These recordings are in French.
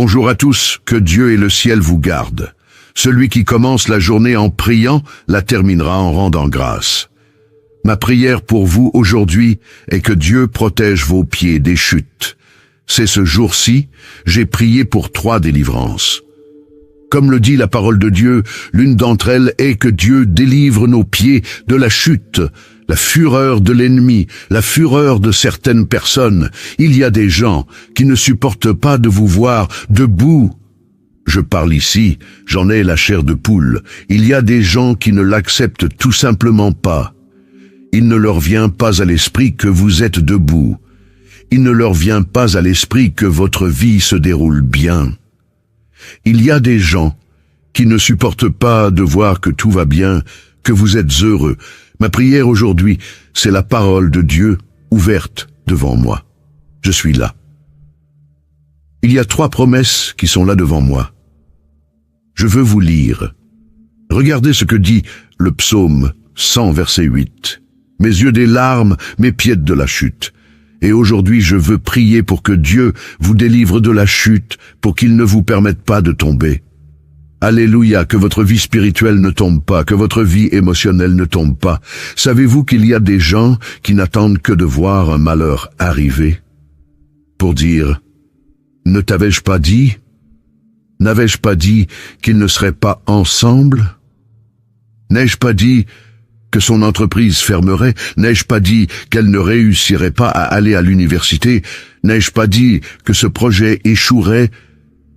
Bonjour à tous, que Dieu et le ciel vous gardent. Celui qui commence la journée en priant la terminera en rendant grâce. Ma prière pour vous aujourd'hui est que Dieu protège vos pieds des chutes. C'est ce jour-ci, j'ai prié pour 3 délivrances. Comme le dit la parole de Dieu, l'une d'entre elles est que Dieu délivre nos pieds de la chute, la fureur de l'ennemi, la fureur de certaines personnes. Il y a des gens qui ne supportent pas de vous voir debout. Je parle ici, j'en ai la chair de poule. Il y a des gens qui ne l'acceptent tout simplement pas. Il ne leur vient pas à l'esprit que vous êtes debout. Il ne leur vient pas à l'esprit que votre vie se déroule bien. Il y a des gens qui ne supportent pas de voir que tout va bien, que vous êtes heureux. Ma prière aujourd'hui, c'est la parole de Dieu ouverte devant moi. Je suis là. Il y a 3 promesses qui sont là devant moi. Je veux vous lire. Regardez ce que dit le psaume 100, verset 8. Mes yeux des larmes, mes pieds de la chute. Et aujourd'hui, je veux prier pour que Dieu vous délivre de la chute, pour qu'il ne vous permette pas de tomber. Alléluia, que votre vie spirituelle ne tombe pas, que votre vie émotionnelle ne tombe pas. Savez-vous qu'il y a des gens qui n'attendent que de voir un malheur arriver pour dire « Ne t'avais-je pas dit ? N'avais-je pas dit qu'ils ne seraient pas ensemble ? N'ai-je pas dit que son entreprise fermerait? N'ai-je pas dit qu'elle ne réussirait pas à aller à l'université? N'ai-je pas dit que ce projet échouerait?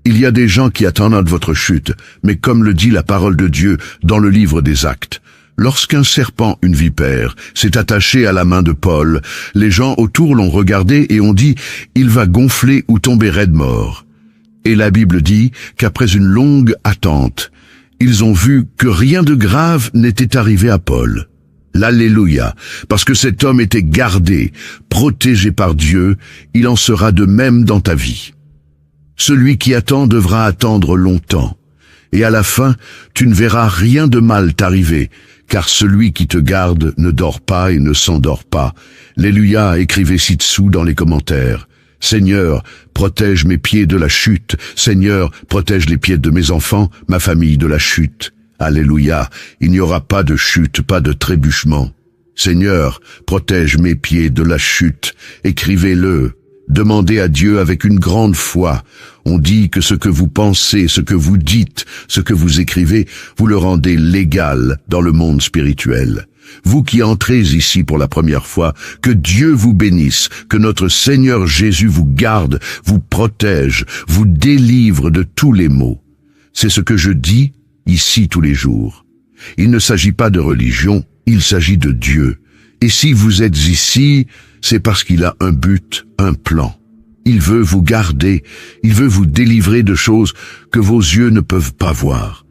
Il y a des gens qui attendent votre chute, mais comme le dit la parole de Dieu dans le livre des Actes, lorsqu'un serpent, une vipère, s'est attaché à la main de Paul, les gens autour l'ont regardé et ont dit « Il va gonfler ou tomber raide mort ». Et la Bible dit qu'après une longue attente, ils ont vu que rien de grave n'était arrivé à Paul. L'Alléluia, parce que cet homme était gardé, protégé par Dieu, il en sera de même dans ta vie. Celui qui attend devra attendre longtemps, et à la fin, tu ne verras rien de mal t'arriver, car celui qui te garde ne dort pas et ne s'endort pas. Alléluia, écrivez ci-dessous dans les commentaires. Seigneur, protège mes pieds de la chute. Seigneur, protège les pieds de mes enfants, ma famille de la chute. Alléluia, il n'y aura pas de chute, pas de trébuchement. Seigneur, protège mes pieds de la chute. Écrivez-le. Demandez à Dieu avec une grande foi. On dit que ce que vous pensez, ce que vous dites, ce que vous écrivez, vous le rendez légal dans le monde spirituel. Vous qui entrez ici pour la première fois, que Dieu vous bénisse, que notre Seigneur Jésus vous garde, vous protège, vous délivre de tous les maux. C'est ce que je dis ici tous les jours. Il ne s'agit pas de religion, il s'agit de Dieu. Et si vous êtes ici, c'est parce qu'il a un but, un plan. Il veut vous garder, il veut vous délivrer de choses que vos yeux ne peuvent pas voir.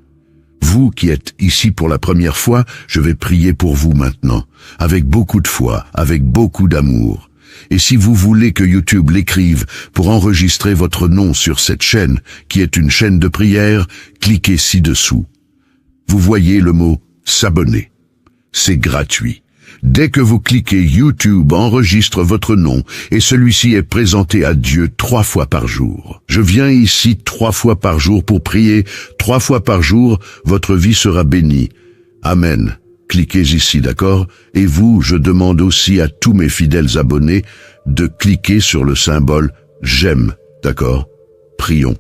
Vous qui êtes ici pour la première fois, je vais prier pour vous maintenant, avec beaucoup de foi, avec beaucoup d'amour. Et si vous voulez que YouTube l'écrive pour enregistrer votre nom sur cette chaîne, qui est une chaîne de prière, cliquez ci-dessous. Vous voyez le mot « s'abonner ». C'est gratuit. Dès que vous cliquez, YouTube enregistre votre nom et celui-ci est présenté à Dieu 3 fois par jour. Je viens ici 3 fois par jour pour prier. 3 fois par jour, votre vie sera bénie. Amen. Cliquez ici, d'accord? Et vous, je demande aussi à tous mes fidèles abonnés de cliquer sur le symbole « J'aime », d'accord? Prions.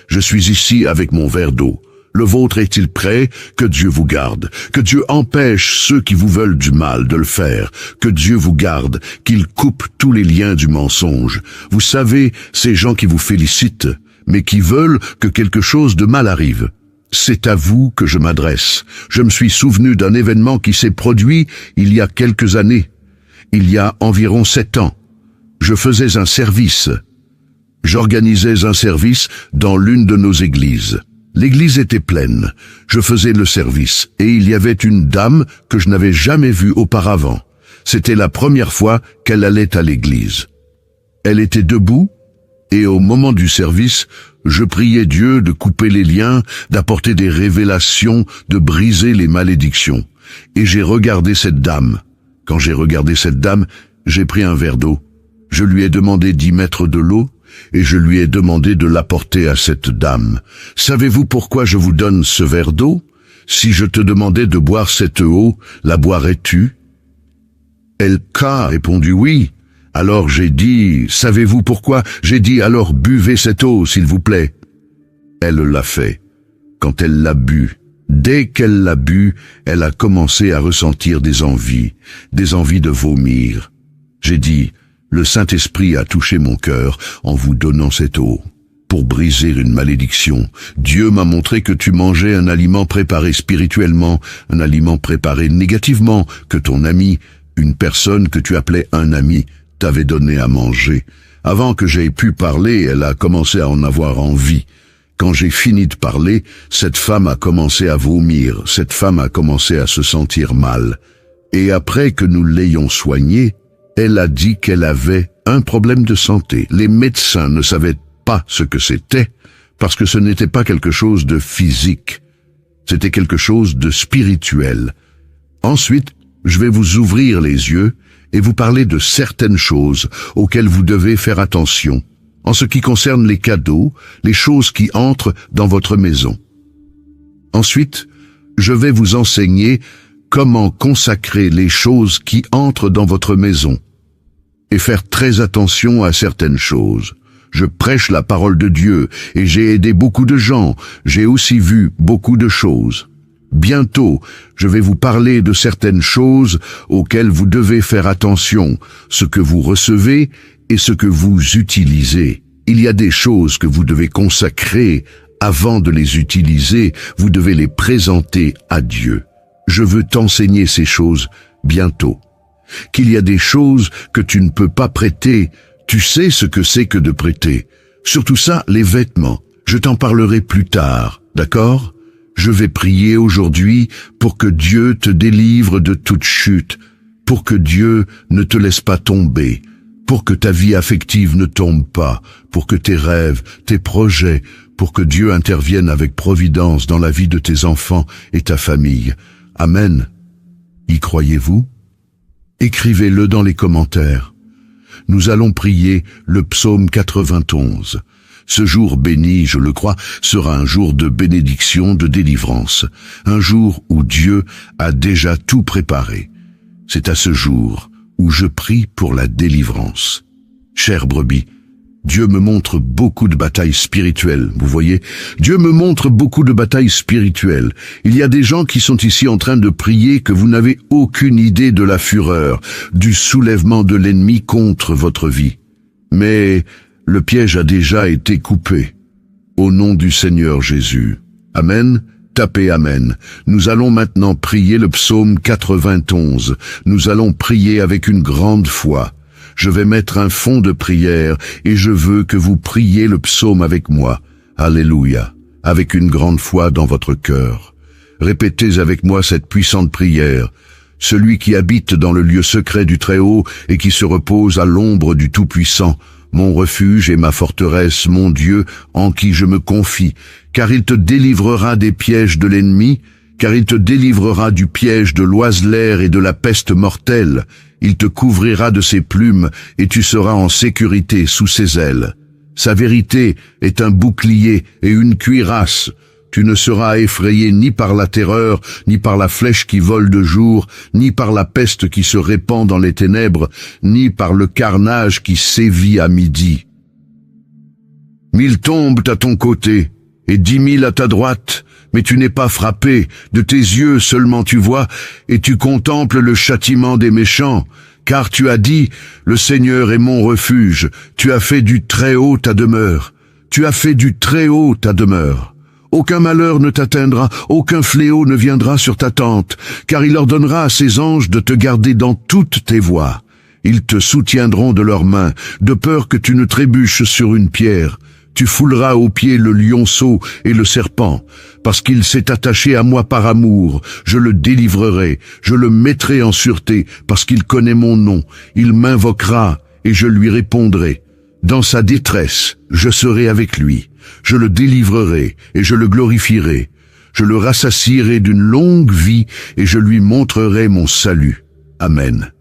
Je suis ici avec mon verre d'eau. Le vôtre est-il prêt? Que Dieu vous garde. Que Dieu empêche ceux qui vous veulent du mal de le faire. Que Dieu vous garde, qu'il coupe tous les liens du mensonge. Vous savez, ces gens qui vous félicitent, mais qui veulent que quelque chose de mal arrive. C'est à vous que je m'adresse. Je me suis souvenu d'un événement qui s'est produit il y a quelques années. Il y a environ 7 ans. Je faisais un service. J'organisais un service dans l'une de nos églises. L'église était pleine. Je faisais le service et il y avait une dame que je n'avais jamais vue auparavant. C'était la première fois qu'elle allait à l'église. Elle était debout et au moment du service, je priais Dieu de couper les liens, d'apporter des révélations, de briser les malédictions. Et j'ai regardé cette dame. Quand j'ai regardé cette dame, j'ai pris un verre d'eau. Je lui ai demandé d'y mettre de l'eau et je lui ai demandé de l'apporter à cette dame. Savez-vous pourquoi je vous donne ce verre d'eau? Si je te demandais de boire cette eau, la boirais-tu? Elle a répondu oui. Alors j'ai dit, savez-vous pourquoi? J'ai dit, alors buvez cette eau, s'il vous plaît. Elle l'a fait. Quand elle l'a bu, dès qu'elle l'a bu, elle a commencé à ressentir des envies de vomir. J'ai dit, le Saint-Esprit a touché mon cœur en vous donnant cette eau. Pour briser une malédiction, Dieu m'a montré que tu mangeais un aliment préparé spirituellement, un aliment préparé négativement, que ton ami, une personne que tu appelais un ami, t'avait donné à manger. Avant que j'aie pu parler, elle a commencé à en avoir envie. Quand j'ai fini de parler, cette femme a commencé à vomir, cette femme a commencé à se sentir mal. Et après que nous l'ayons soignée, elle a dit qu'elle avait un problème de santé. Les médecins ne savaient pas ce que c'était, parce que ce n'était pas quelque chose de physique, c'était quelque chose de spirituel. Ensuite, je vais vous ouvrir les yeux et vous parler de certaines choses auxquelles vous devez faire attention, en ce qui concerne les cadeaux, les choses qui entrent dans votre maison. Ensuite, je vais vous enseigner comment consacrer les choses qui entrent dans votre maison et faire très attention à certaines choses. Je prêche la parole de Dieu et j'ai aidé beaucoup de gens. J'ai aussi vu beaucoup de choses. Bientôt, je vais vous parler de certaines choses auxquelles vous devez faire attention, ce que vous recevez et ce que vous utilisez. Il y a des choses que vous devez consacrer avant de les utiliser. Vous devez les présenter à Dieu. Je veux t'enseigner ces choses bientôt. Qu'il y a des choses que tu ne peux pas prêter. Tu sais ce que c'est que de prêter. Surtout ça, les vêtements. Je t'en parlerai plus tard, d'accord? Je vais prier aujourd'hui pour que Dieu te délivre de toute chute, pour que Dieu ne te laisse pas tomber, pour que ta vie affective ne tombe pas, pour que tes rêves, tes projets, pour que Dieu intervienne avec providence dans la vie de tes enfants et ta famille. Amen. Y croyez-vous? Écrivez-le dans les commentaires. Nous allons prier le psaume 91. Ce jour béni, je le crois, sera un jour de bénédiction, de délivrance, un jour où Dieu a déjà tout préparé. C'est à ce jour où je prie pour la délivrance. Chère brebis, Dieu me montre beaucoup de batailles spirituelles, vous voyez? Dieu me montre beaucoup de batailles spirituelles. Il y a des gens qui sont ici en train de prier que vous n'avez aucune idée de la fureur, du soulèvement de l'ennemi contre votre vie. Mais le piège a déjà été coupé. Au nom du Seigneur Jésus. Amen. Tapez Amen. Nous allons maintenant prier le psaume 91. Nous allons prier avec une grande foi. Je vais mettre un fond de prière et je veux que vous priez le psaume avec moi. Alléluia. Avec une grande foi dans votre cœur. Répétez avec moi cette puissante prière. Celui qui habite dans le lieu secret du Très-Haut et qui se repose à l'ombre du Tout-Puissant, mon refuge et ma forteresse, mon Dieu, en qui je me confie, car il te délivrera des pièges de l'ennemi, car il te délivrera du piège de l'oiseleur et de la peste mortelle. Il te couvrira de ses plumes, et tu seras en sécurité sous ses ailes. Sa vérité est un bouclier et une cuirasse. Tu ne seras effrayé ni par la terreur, ni par la flèche qui vole de jour, ni par la peste qui se répand dans les ténèbres, ni par le carnage qui sévit à midi. 1000 tombent à ton côté, et 10 000 à ta droite, mais tu n'es pas frappé, de tes yeux seulement tu vois, et tu contemples le châtiment des méchants, car tu as dit, le Seigneur est mon refuge, tu as fait du Très-Haut ta demeure, tu as fait du Très-Haut ta demeure. Aucun malheur ne t'atteindra, aucun fléau ne viendra sur ta tente, car il ordonnera à ses anges de te garder dans toutes tes voies. Ils te soutiendront de leurs mains, de peur que tu ne trébuches sur une pierre. Tu fouleras aux pieds le lionceau et le serpent, parce qu'il s'est attaché à moi par amour. Je le délivrerai, je le mettrai en sûreté, parce qu'il connaît mon nom. Il m'invoquera, et je lui répondrai. Dans sa détresse, je serai avec lui. Je le délivrerai, et je le glorifierai. Je le rassasierai d'une longue vie, et je lui montrerai mon salut. Amen.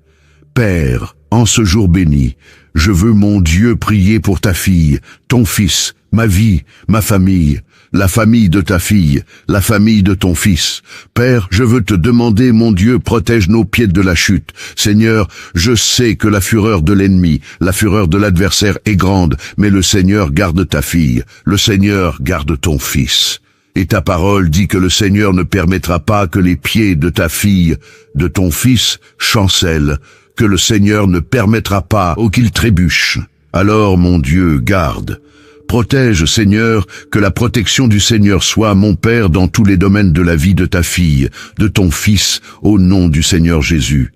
Père, en ce jour béni, Je veux, mon Dieu, prier pour ta fille, ton fils, ma vie, ma famille, la famille de ta fille, la famille de ton fils. Père, je veux te demander, mon Dieu, protège nos pieds de la chute. Seigneur, je sais que la fureur de l'ennemi, la fureur de l'adversaire est grande, mais le Seigneur garde ta fille, le Seigneur garde ton fils. Et ta parole dit que le Seigneur ne permettra pas que les pieds de ta fille, de ton fils, chancellent, que le Seigneur ne permettra pas qu'il trébuche. Alors, mon Dieu, garde. Protège, Seigneur, que la protection du Seigneur soit, mon Père, dans tous les domaines de la vie de ta fille, de ton fils, au nom du Seigneur Jésus.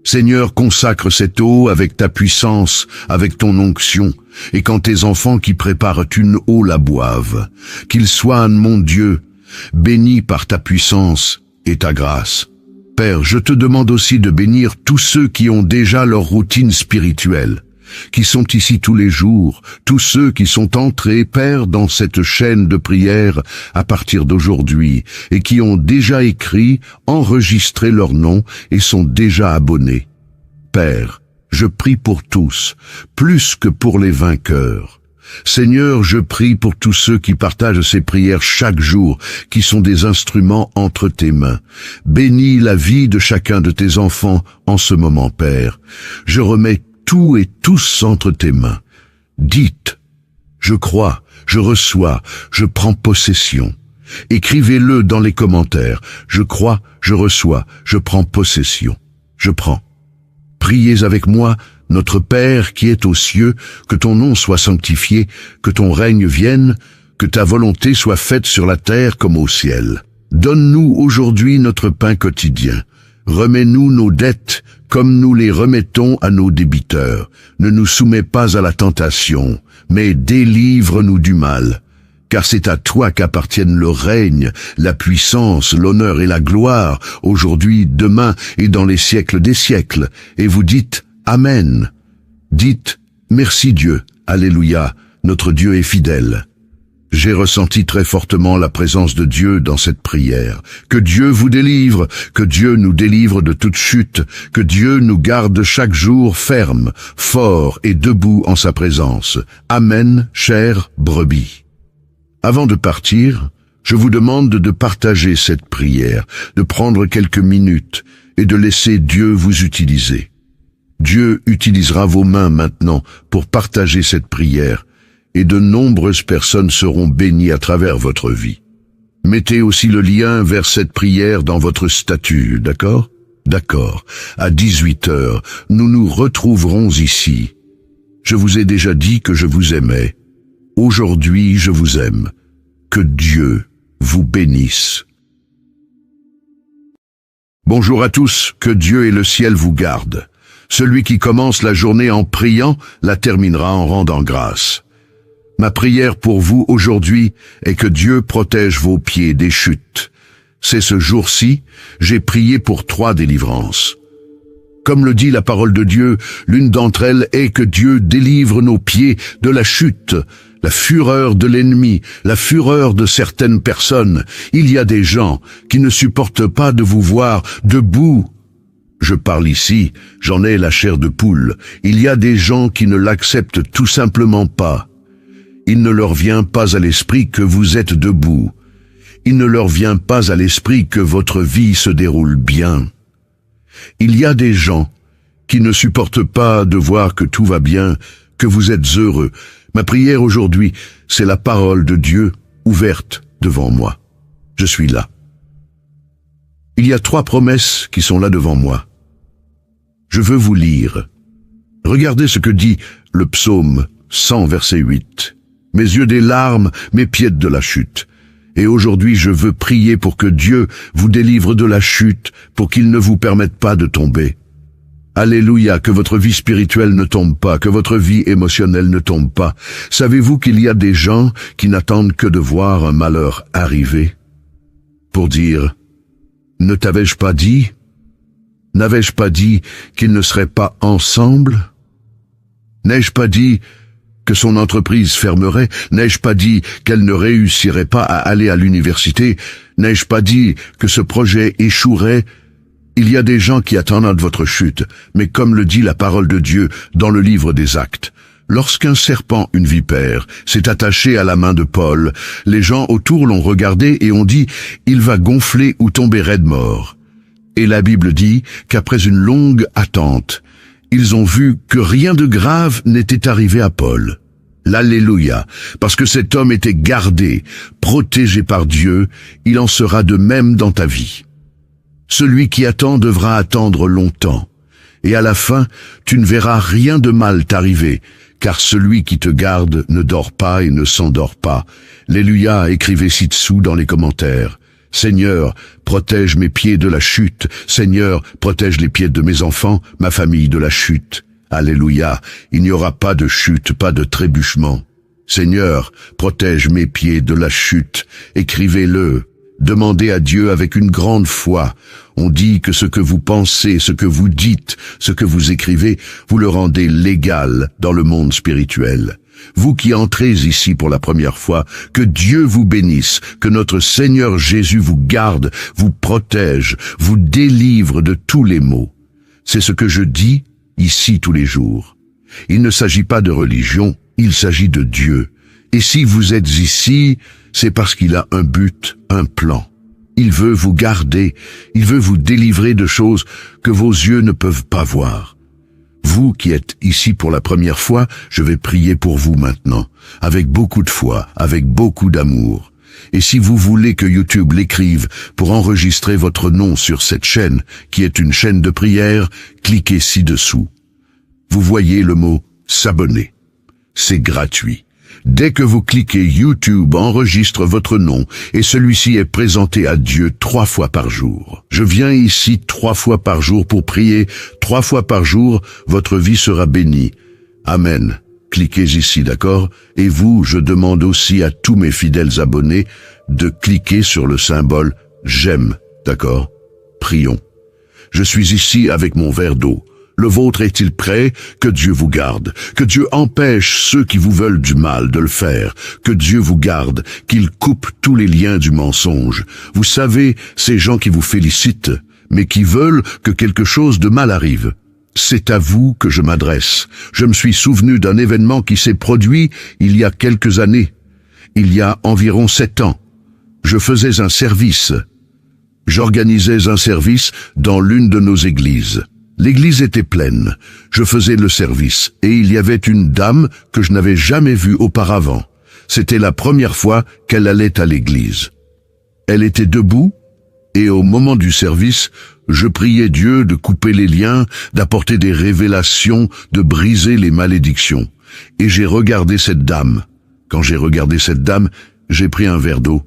Seigneur, consacre cette eau avec ta puissance, avec ton onction, et quand tes enfants qui préparent une eau la boivent, qu'ils soient, mon Dieu, bénis par ta puissance et ta grâce. Père, je te demande aussi de bénir tous ceux qui ont déjà leur routine spirituelle, qui sont ici tous les jours, tous ceux qui sont entrés, Père, dans cette chaîne de prière à partir d'aujourd'hui, et qui ont déjà écrit, enregistré leur nom et sont déjà abonnés. Père, je prie pour tous, plus que pour les vainqueurs. Seigneur, je prie pour tous ceux qui partagent ces prières chaque jour, qui sont des instruments entre tes mains. Bénis la vie de chacun de tes enfants en ce moment, Père. Je remets tout et tous entre tes mains. Dites, je crois, je reçois, je prends possession. Écrivez-le dans les commentaires. Je crois, je reçois, je prends possession. Je prends. Priez avec moi, notre Père qui est aux cieux, que ton nom soit sanctifié, que ton règne vienne, que ta volonté soit faite sur la terre comme au ciel. Donne-nous aujourd'hui notre pain quotidien. Remets-nous nos dettes comme nous les remettons à nos débiteurs. Ne nous soumets pas à la tentation, mais délivre-nous du mal. Car c'est à toi qu'appartiennent le règne, la puissance, l'honneur et la gloire, aujourd'hui, demain et dans les siècles des siècles. Et vous dites Amen. Dites merci Dieu, Alléluia, notre Dieu est fidèle. J'ai ressenti très fortement la présence de Dieu dans cette prière. Que Dieu vous délivre, que Dieu nous délivre de toute chute, que Dieu nous garde chaque jour ferme, fort et debout en sa présence. Amen, chère brebis. Avant de partir, je vous demande de partager cette prière, de prendre quelques minutes et de laisser Dieu vous utiliser. Dieu utilisera vos mains maintenant pour partager cette prière, et de nombreuses personnes seront bénies à travers votre vie. Mettez aussi le lien vers cette prière dans votre statut, d'accord? D'accord. À 18h, nous nous retrouverons ici. Je vous ai déjà dit que je vous aimais. Aujourd'hui, je vous aime. Que Dieu vous bénisse. Bonjour à tous, que Dieu et le ciel vous gardent. Celui qui commence la journée en priant la terminera en rendant grâce. Ma prière pour vous aujourd'hui est que Dieu protège vos pieds des chutes. C'est ce jour-ci, j'ai prié pour 3 délivrances. Comme le dit la parole de Dieu, l'une d'entre elles est que Dieu délivre nos pieds de la chute, la fureur de l'ennemi, la fureur de certaines personnes. Il y a des gens qui ne supportent pas de vous voir debout. Je parle ici, j'en ai la chair de poule. Il y a des gens qui ne l'acceptent tout simplement pas. Il ne leur vient pas à l'esprit que vous êtes debout. Il ne leur vient pas à l'esprit que votre vie se déroule bien. Il y a des gens qui ne supportent pas de voir que tout va bien, que vous êtes heureux. Ma prière aujourd'hui, c'est la parole de Dieu ouverte devant moi. Je suis là. Il y a 3 promesses qui sont là devant moi. Je veux vous lire. Regardez ce que dit le psaume 100, verset 8. Mes yeux des larmes, mes pieds de la chute. Et aujourd'hui, je veux prier pour que Dieu vous délivre de la chute, pour qu'il ne vous permette pas de tomber. Alléluia, que votre vie spirituelle ne tombe pas, que votre vie émotionnelle ne tombe pas. Savez-vous qu'il y a des gens qui n'attendent que de voir un malheur arriver pour dire « Ne t'avais-je pas dit ? N'avais-je pas dit qu'ils ne seraient pas ensemble ? N'ai-je pas dit que son entreprise fermerait? N'ai-je pas dit qu'elle ne réussirait pas à aller à l'université? N'ai-je pas dit que ce projet échouerait? » Il y a des gens qui attendent votre chute, mais comme le dit la parole de Dieu dans le livre des Actes, lorsqu'un serpent, une vipère, s'est attaché à la main de Paul, les gens autour l'ont regardé et ont dit « Il va gonfler ou tomber raide mort ». Et la Bible dit qu'après une longue attente, ils ont vu que rien de grave n'était arrivé à Paul. L'Alléluia, parce que cet homme était gardé, protégé par Dieu, il en sera de même dans ta vie. Celui qui attend devra attendre longtemps, et à la fin, tu ne verras rien de mal t'arriver, car celui qui te garde ne dort pas et ne s'endort pas. Alléluia, écrivez ci-dessous dans les commentaires. Seigneur, protège mes pieds de la chute. Seigneur, protège les pieds de mes enfants, ma famille de la chute. Alléluia, il n'y aura pas de chute, pas de trébuchement. Seigneur, protège mes pieds de la chute. Écrivez-le. Demandez à Dieu avec une grande foi. On dit que ce que vous pensez, ce que vous dites, ce que vous écrivez, vous le rendez légal dans le monde spirituel. Vous qui entrez ici pour la première fois, que Dieu vous bénisse, que notre Seigneur Jésus vous garde, vous protège, vous délivre de tous les maux. C'est ce que je dis ici tous les jours. Il ne s'agit pas de religion, il s'agit de Dieu. Et si vous êtes ici, c'est parce qu'il a un but, un plan. Il veut vous garder, il veut vous délivrer de choses que vos yeux ne peuvent pas voir. Vous qui êtes ici pour la première fois, je vais prier pour vous maintenant, avec beaucoup de foi, avec beaucoup d'amour. Et si vous voulez que YouTube l'écrive pour enregistrer votre nom sur cette chaîne, qui est une chaîne de prière, cliquez ci-dessous. Vous voyez le mot « s'abonner ». C'est gratuit. Dès que vous cliquez, YouTube enregistre votre nom et celui-ci est présenté à Dieu 3 fois par jour. Je viens ici 3 fois par jour pour prier. 3 fois par jour, votre vie sera bénie. Amen. Cliquez ici, d'accord? Et vous, je demande aussi à tous mes fidèles abonnés de cliquer sur le symbole « J'aime », d'accord? Prions. Je suis ici avec mon verre d'eau. Le vôtre est-il prêt? Que Dieu vous garde. Que Dieu empêche ceux qui vous veulent du mal de le faire. Que Dieu vous garde, qu'il coupe tous les liens du mensonge. Vous savez, ces gens qui vous félicitent, mais qui veulent que quelque chose de mal arrive. C'est à vous que je m'adresse. Je me suis souvenu d'un événement qui s'est produit il y a quelques années. Il y a environ 7 ans. Je faisais un service. J'organisais un service dans l'une de nos églises. L'église était pleine. Je faisais le service et il y avait une dame que je n'avais jamais vue auparavant. C'était la première fois qu'elle allait à l'église. Elle était debout et au moment du service, je priais Dieu de couper les liens, d'apporter des révélations, de briser les malédictions. Et j'ai regardé cette dame. Quand j'ai regardé cette dame, j'ai pris un verre d'eau.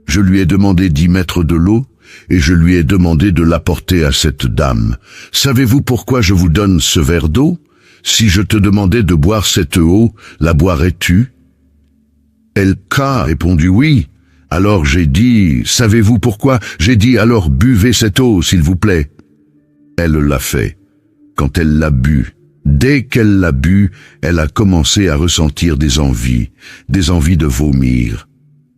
Je lui ai demandé d'y mettre de l'eau et je lui ai demandé de l'apporter à cette dame. Savez-vous pourquoi je vous donne ce verre d'eau? Si je te demandais de boire cette eau, la boirais-tu? Elle a répondu oui. Alors j'ai dit, savez-vous pourquoi? J'ai dit, alors buvez cette eau, s'il vous plaît. Elle l'a fait. Quand elle l'a bu, dès qu'elle l'a bu, elle a commencé à ressentir des envies de vomir.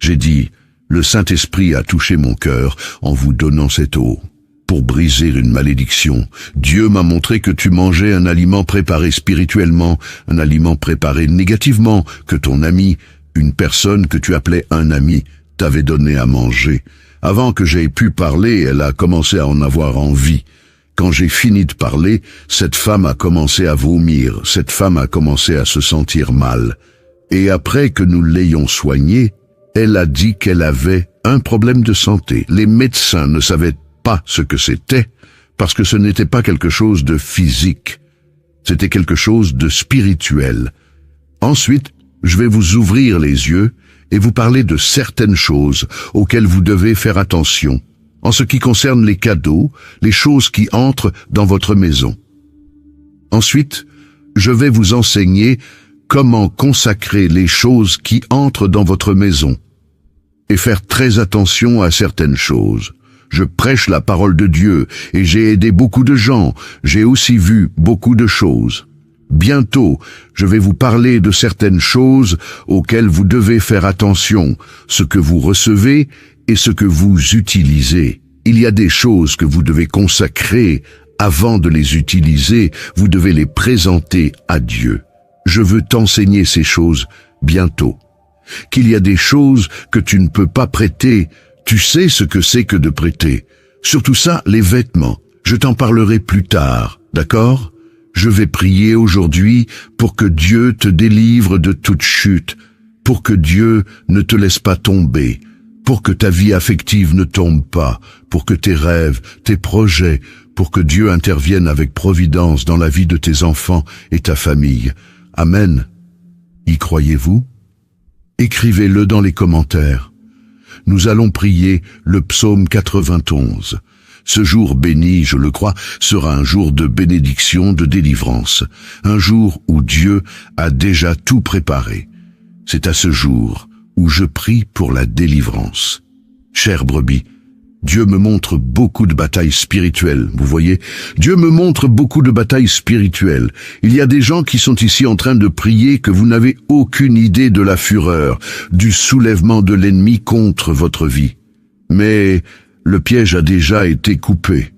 J'ai dit, le Saint-Esprit a touché mon cœur en vous donnant cette eau. Pour briser une malédiction, Dieu m'a montré que tu mangeais un aliment préparé spirituellement, un aliment préparé négativement, que ton ami, une personne que tu appelais un ami, t'avait donné à manger. Avant que j'aie pu parler, elle a commencé à en avoir envie. Quand j'ai fini de parler, cette femme a commencé à vomir, cette femme a commencé à se sentir mal. Et après que nous l'ayons soignée, elle a dit qu'elle avait un problème de santé. Les médecins ne savaient pas ce que c'était, parce que ce n'était pas quelque chose de physique. C'était quelque chose de spirituel. Ensuite, je vais vous ouvrir les yeux et vous parler de certaines choses auxquelles vous devez faire attention, en ce qui concerne les cadeaux, les choses qui entrent dans votre maison. Ensuite, je vais vous enseigner comment consacrer les choses qui entrent dans votre maison et faire très attention à certaines choses. Je prêche la parole de Dieu et j'ai aidé beaucoup de gens. J'ai aussi vu beaucoup de choses. Bientôt, je vais vous parler de certaines choses auxquelles vous devez faire attention, ce que vous recevez et ce que vous utilisez. Il y a des choses que vous devez consacrer avant de les utiliser, vous devez les présenter à Dieu. Je veux t'enseigner ces choses bientôt. Qu'il y a des choses que tu ne peux pas prêter, tu sais ce que c'est que de prêter. Surtout ça, les vêtements. Je t'en parlerai plus tard, d'accord? Je vais prier aujourd'hui pour que Dieu te délivre de toute chute, pour que Dieu ne te laisse pas tomber, pour que ta vie affective ne tombe pas, pour que tes rêves, tes projets, pour que Dieu intervienne avec providence dans la vie de tes enfants et ta famille. Amen. Y croyez-vous? Écrivez-le dans les commentaires. Nous allons prier le psaume 91. Ce jour béni, je le crois, sera un jour de bénédiction, de délivrance, un jour où Dieu a déjà tout préparé. C'est à ce jour où je prie pour la délivrance. Chère brebis, Dieu me montre beaucoup de batailles spirituelles, vous voyez? Dieu me montre beaucoup de batailles spirituelles. Il y a des gens qui sont ici en train de prier que vous n'avez aucune idée de la fureur, du soulèvement de l'ennemi contre votre vie. Mais le piège a déjà été coupé.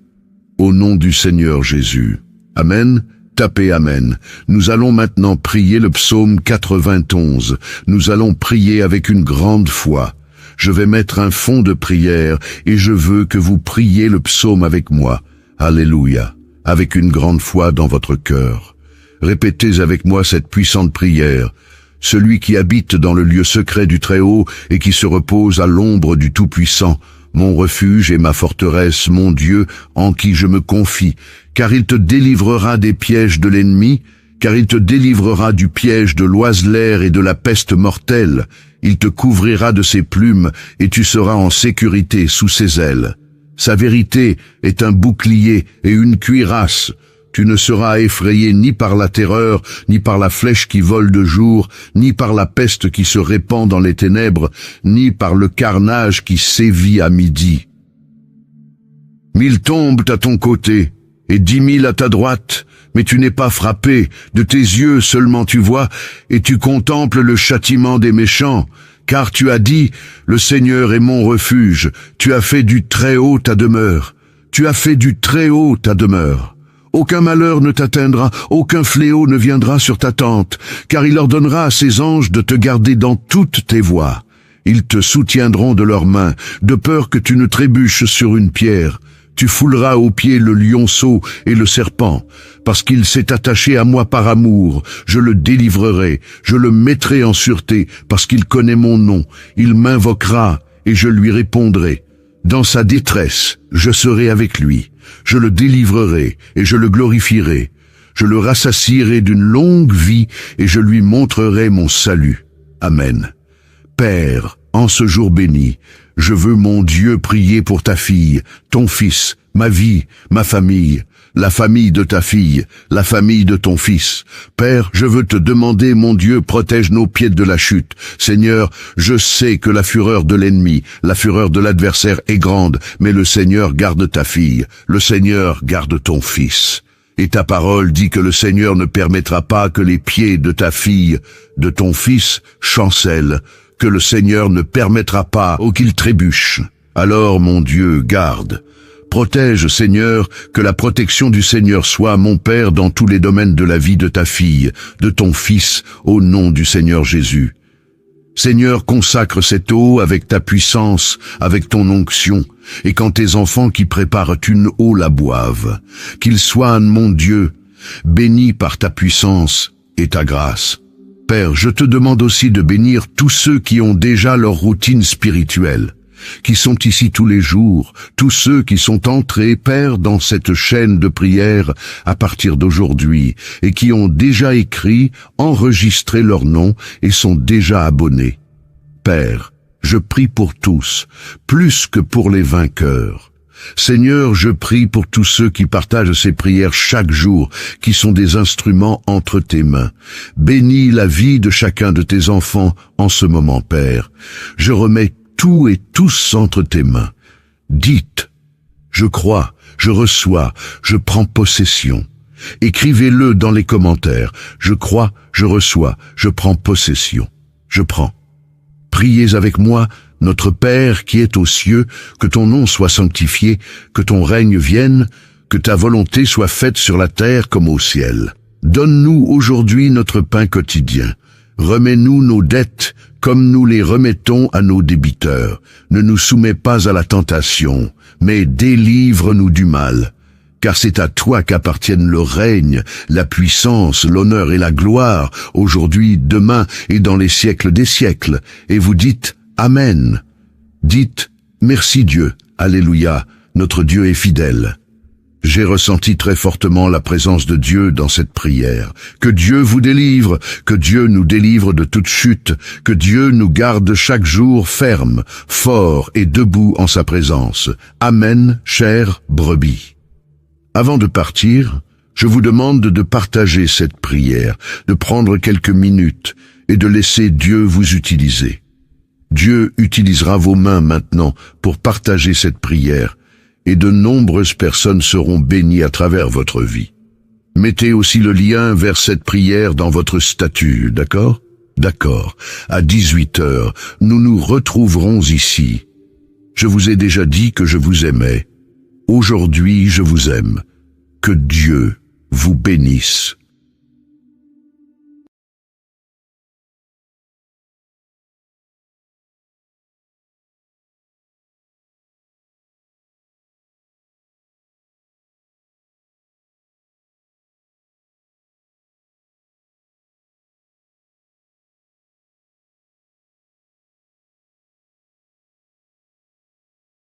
Au nom du Seigneur Jésus. Amen. Tapez Amen. Nous allons maintenant prier le psaume 91. Nous allons prier avec une grande foi. Je vais mettre un fond de prière et je veux que vous priez le psaume avec moi. Alléluia. Avec une grande foi dans votre cœur. Répétez avec moi cette puissante prière. Celui qui habite dans le lieu secret du Très-Haut et qui se repose à l'ombre du Tout-Puissant, mon refuge et ma forteresse, mon Dieu, en qui je me confie, car il te délivrera des pièges de l'ennemi, car il te délivrera du piège de l'oiseleur et de la peste mortelle. Il te couvrira de ses plumes, et tu seras en sécurité sous ses ailes. Sa vérité est un bouclier et une cuirasse. Tu ne seras effrayé ni par la terreur, ni par la flèche qui vole de jour, ni par la peste qui se répand dans les ténèbres, ni par le carnage qui sévit à midi. 1000 tombent à ton côté, et 10 000 à ta droite, mais tu n'es pas frappé, de tes yeux seulement tu vois, et tu contemples le châtiment des méchants, car tu as dit, le Seigneur est mon refuge, tu as fait du Très-Haut ta demeure, tu as fait du Très-Haut ta demeure. Aucun malheur ne t'atteindra, aucun fléau ne viendra sur ta tente, car il ordonnera à ses anges de te garder dans toutes tes voies. Ils te soutiendront de leurs mains, de peur que tu ne trébuches sur une pierre. Tu fouleras aux pieds le lionceau et le serpent, parce qu'il s'est attaché à moi par amour. Je le délivrerai, je le mettrai en sûreté, parce qu'il connaît mon nom. Il m'invoquera, et je lui répondrai. Dans sa détresse, je serai avec lui. Je le délivrerai, et je le glorifierai. Je le rassasierai d'une longue vie, et je lui montrerai mon salut. Amen. Père, en ce jour béni, je veux, mon Dieu, prier pour ta fille, ton fils, ma vie, ma famille, la famille de ta fille, la famille de ton fils. Père, je veux te demander, mon Dieu, protège nos pieds de la chute. Seigneur, je sais que la fureur de l'ennemi, la fureur de l'adversaire est grande, mais le Seigneur garde ta fille, le Seigneur garde ton fils. Et ta parole dit que le Seigneur ne permettra pas que les pieds de ta fille, de ton fils, chancellent, que le Seigneur ne permettra pas qu'il trébuche. Alors, mon Dieu, garde. Protège, Seigneur, que la protection du Seigneur soit, mon Père, dans tous les domaines de la vie de ta fille, de ton fils, au nom du Seigneur Jésus. Seigneur, consacre cette eau avec ta puissance, avec ton onction, et quand tes enfants qui préparent une eau la boivent, qu'ils soient, mon Dieu, bénis par ta puissance et ta grâce. Père, je te demande aussi de bénir tous ceux qui ont déjà leur routine spirituelle, qui sont ici tous les jours, tous ceux qui sont entrés, Père, dans cette chaîne de prière à partir d'aujourd'hui, et qui ont déjà écrit, enregistré leur nom et sont déjà abonnés. Père, je prie pour tous, plus que pour les vainqueurs. Seigneur, je prie pour tous ceux qui partagent ces prières chaque jour, qui sont des instruments entre tes mains. Bénis la vie de chacun de tes enfants en ce moment, Père. Je remets tout et tous entre tes mains. Dites, je crois, je reçois, je prends possession. Écrivez-le dans les commentaires. Je crois, je reçois, je prends possession. Je prends. Priez avec moi Notre Père qui es aux cieux, que ton nom soit sanctifié, que ton règne vienne, que ta volonté soit faite sur la terre comme au ciel. Donne-nous aujourd'hui notre pain quotidien. Remets-nous nos dettes comme nous les remettons à nos débiteurs. Ne nous soumets pas à la tentation, mais délivre-nous du mal. Car c'est à toi qu'appartiennent le règne, la puissance, l'honneur et la gloire, aujourd'hui, demain et dans les siècles des siècles. Et vous dites Amen. Dites merci Dieu, Alléluia, notre Dieu est fidèle. J'ai ressenti très fortement la présence de Dieu dans cette prière. Que Dieu vous délivre, que Dieu nous délivre de toute chute, que Dieu nous garde chaque jour ferme, fort et debout en sa présence. Amen, chère brebis. Avant de partir, je vous demande de partager cette prière, de prendre quelques minutes et de laisser Dieu vous utiliser. Dieu utilisera vos mains maintenant pour partager cette prière et de nombreuses personnes seront bénies à travers votre vie. Mettez aussi le lien vers cette prière dans votre statut, d'accord? D'accord. À 18h, nous nous retrouverons ici. Je vous ai déjà dit que je vous aimais. Aujourd'hui, je vous aime. Que Dieu vous bénisse.